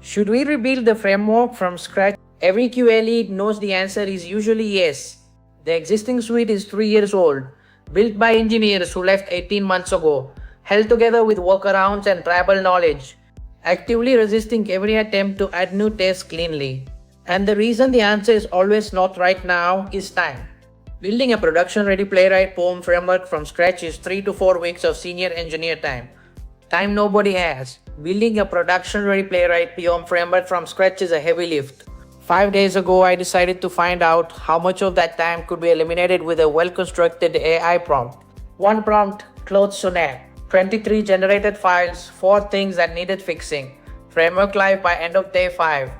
Should we rebuild the framework from scratch? Every QA lead knows the answer is usually yes. The existing suite is 3 years old, built by engineers who left 18 months ago, held together with workarounds and tribal knowledge, actively resisting every attempt to add new tests cleanly. And the reason the answer is always not right now is time. Building a production-ready Playwright POM framework from scratch is 3 to 4 weeks of senior engineer time. Time nobody has. Building a production-ready Playwright POM framework from scratch is a heavy lift. 5 days ago, I decided to find out how much of that time could be eliminated with a well-constructed AI prompt. One prompt, clothes Sunak. 23 generated files, 4 things that needed fixing. Framework live by end of day 5.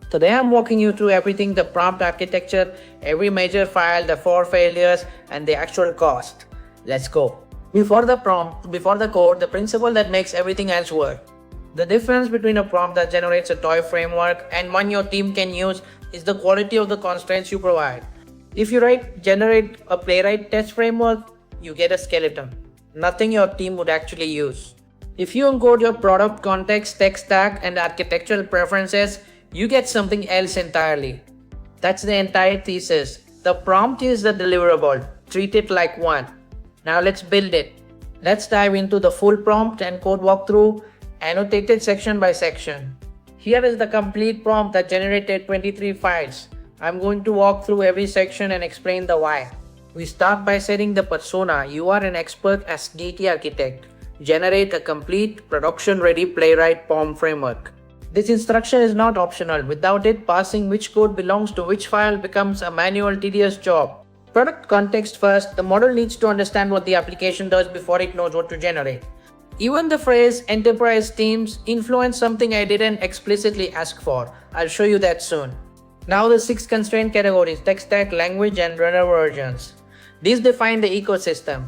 Today I'm walking you through everything: the prompt architecture, every major file, the 4 failures, and the actual cost. Let's go. Before the code, the principle that makes everything else work. The difference between a prompt that generates a toy framework and one your team can use is the quality of the constraints you provide. If you generate a Playwright test framework, you get a skeleton. Nothing your team would actually use. If you encode your product context, tech stack, and architectural preferences, you get something else entirely. That's the entire thesis. The prompt is the deliverable. Treat it like one. Now let's build it. Let's dive into the full prompt and code walkthrough, annotated section by section. Here is the complete prompt that generated 23 files. I'm going to walk through every section and explain the why. We start by setting the persona. You are an expert SDET architect. Generate a complete production-ready Playwright POM framework. This instruction is not optional. Without it, parsing which code belongs to which file becomes a manual, tedious job. Product context first. The model needs to understand what the application does before it knows what to generate. Even the phrase enterprise teams influence something I didn't explicitly ask for. I'll show you that soon. Now the 6 constraint categories: tech stack, language, and runner versions. These define the ecosystem.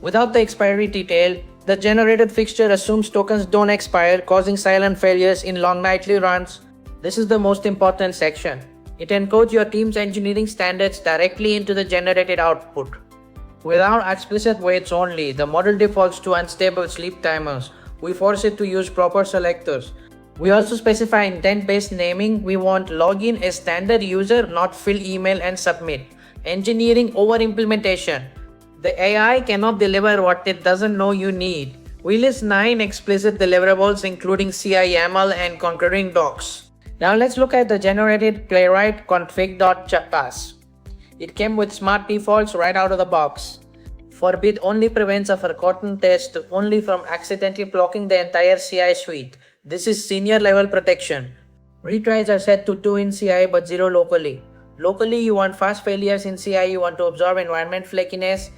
Without the expiry detail, the generated fixture assumes tokens don't expire, causing silent failures in long nightly runs. This is the most important section. It encodes your team's engineering standards directly into the generated output. Without explicit waits only, the model defaults to unstable sleep timers. We force it to use proper selectors. We also specify intent-based naming. We want login as standard user, not fill email and submit. Engineering over implementation. The AI cannot deliver what it doesn't know you need. We list 9 explicit deliverables including CI YAML and concurring docs. Now let's look at the generated Playwright config.class. It came with smart defaults right out of the box. Forbid only prevents a forgotten test only from accidentally blocking the entire CI suite. This is senior level protection. Retries are set to 2 in CI but 0 locally. Locally, you want fast failures. In CI, you want to absorb environment flakiness.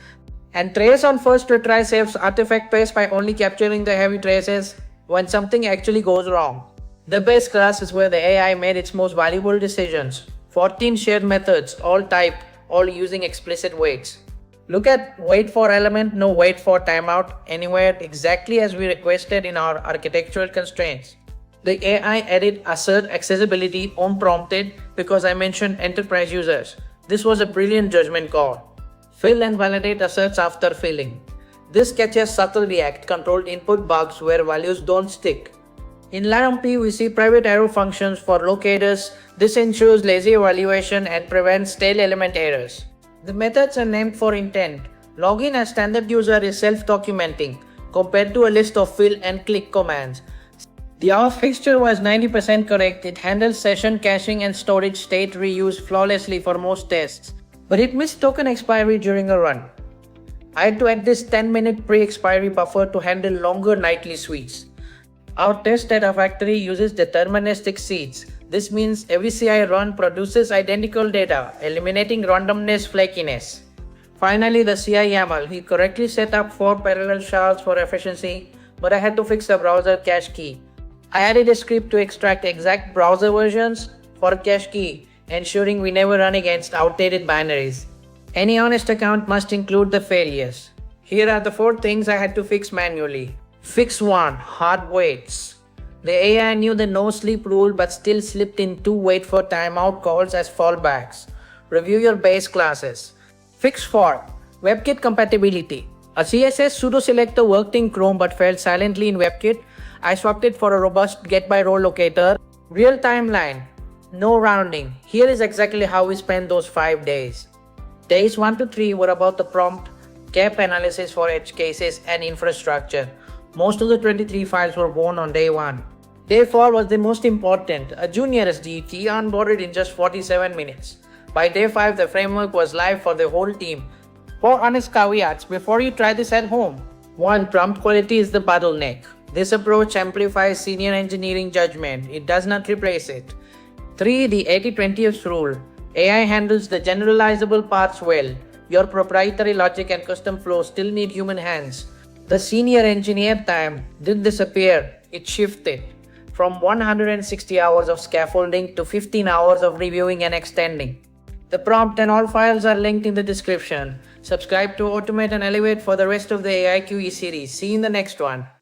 And trace on first retry saves artifact pace by only capturing the heavy traces when something actually goes wrong. The base class is where the AI made its most valuable decisions. 14 shared methods, all typed, all using explicit waits. Look at wait for element, no wait for timeout, anywhere, exactly as we requested in our architectural constraints. The AI edit assert accessibility unprompted because I mentioned enterprise users. This was a brilliant judgment call. Fill and validate asserts after filling. This catches subtle React controlled input bugs where values don't stick. In LAMP, we see private arrow functions for locators. This ensures lazy evaluation and prevents tail element errors. The methods are named for intent. Login as standard user is self-documenting compared to a list of fill and click commands. The Auth fixture was 90% correct. It handles session caching and storage state reuse flawlessly for most tests, but it missed token expiry during a run. I had to add this 10-minute pre-expiry buffer to handle longer nightly suites. Our test data factory uses deterministic seeds. This means every CI run produces identical data, eliminating randomness flakiness. Finally, the CI YAML. We correctly set up 4 parallel shards for efficiency, but I had to fix the browser cache key. I added a script to extract exact browser versions for cache key, ensuring we never run against outdated binaries. Any honest account must include the failures. Here are the 4 things I had to fix manually. Fix 1. Hard waits. The AI knew the no sleep rule but still slipped in 2 wait for timeout calls as fallbacks. Review your base classes. Fix 4. WebKit compatibility. A CSS pseudo-selector worked in Chrome but failed silently in WebKit. I swapped it for a robust get by role locator. Real timeline, no rounding. Here is exactly how we spent those 5 days. Days 1 to 3 were about the prompt, gap analysis for edge cases, and infrastructure. Most of the 23 files were born on day 1. Day 4 was the most important. A junior SDET onboarded in just 47 minutes. By day 5, the framework was live for the whole team. 4 honest caveats before you try this at home. 1. Prompt quality is the bottleneck. This approach amplifies senior engineering judgment. It does not replace it. 3. The 80-20 rule. AI handles the generalizable parts well. Your proprietary logic and custom flows still need human hands. The senior engineer time didn't disappear, it shifted from 160 hours of scaffolding to 15 hours of reviewing and extending. The prompt and all files are linked in the description. Subscribe to Automate and Elevate for the rest of the AI QE series. See you in the next one.